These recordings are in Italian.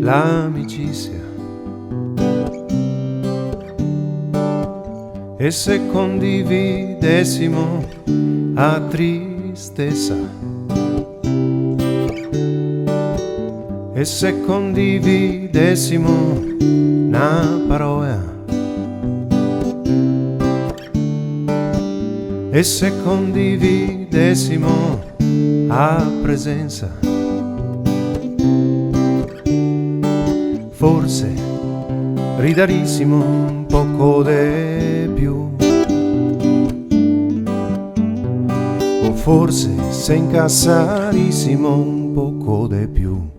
l'amicizia. E se condividessimo a tristezza, e se condividessimo una parola, e se condividessimo a presenza, forse ridarissimo un poco di più, o forse se incassarissimo un poco di più.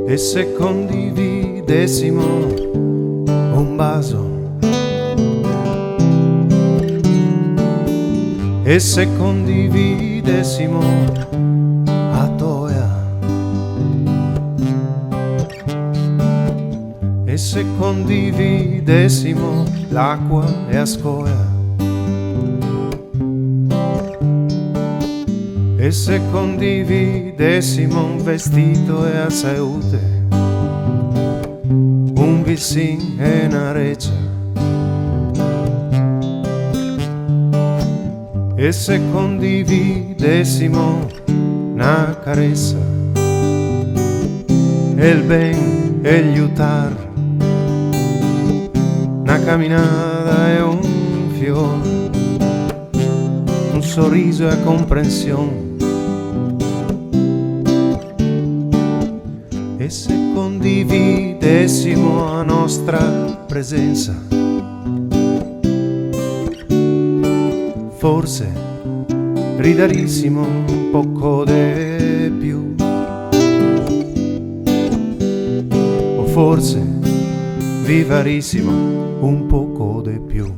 E se condividessimo un vaso, e se condividessimo a toia, e se condividessimo l'acqua e a scoia, e se condividessimo un vestito e a salute, un vicin e una reccia, e se condividessimo una carezza, e il ben e gli aiutar, una camminata e un fiore, un sorriso e comprensione. E se condividessimo la nostra presenza, forse ridarissimo un poco di più, o forse vivarissimo un poco di più.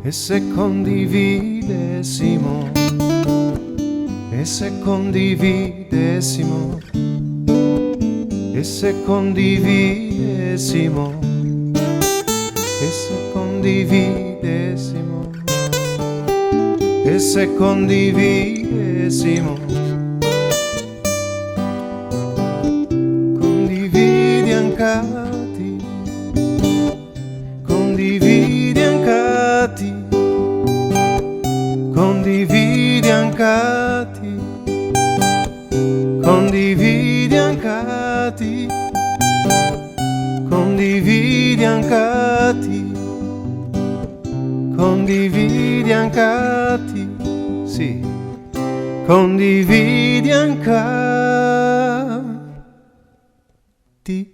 E se condividessimo, e se condividessimo, e se condividessimo, e se condividessimo, e se condividessimo, condividi anche condividi anche ti, condividi anche ti, condividi anche ti, condividi anche ti, condividi anche ti, sì, condividi anche ti.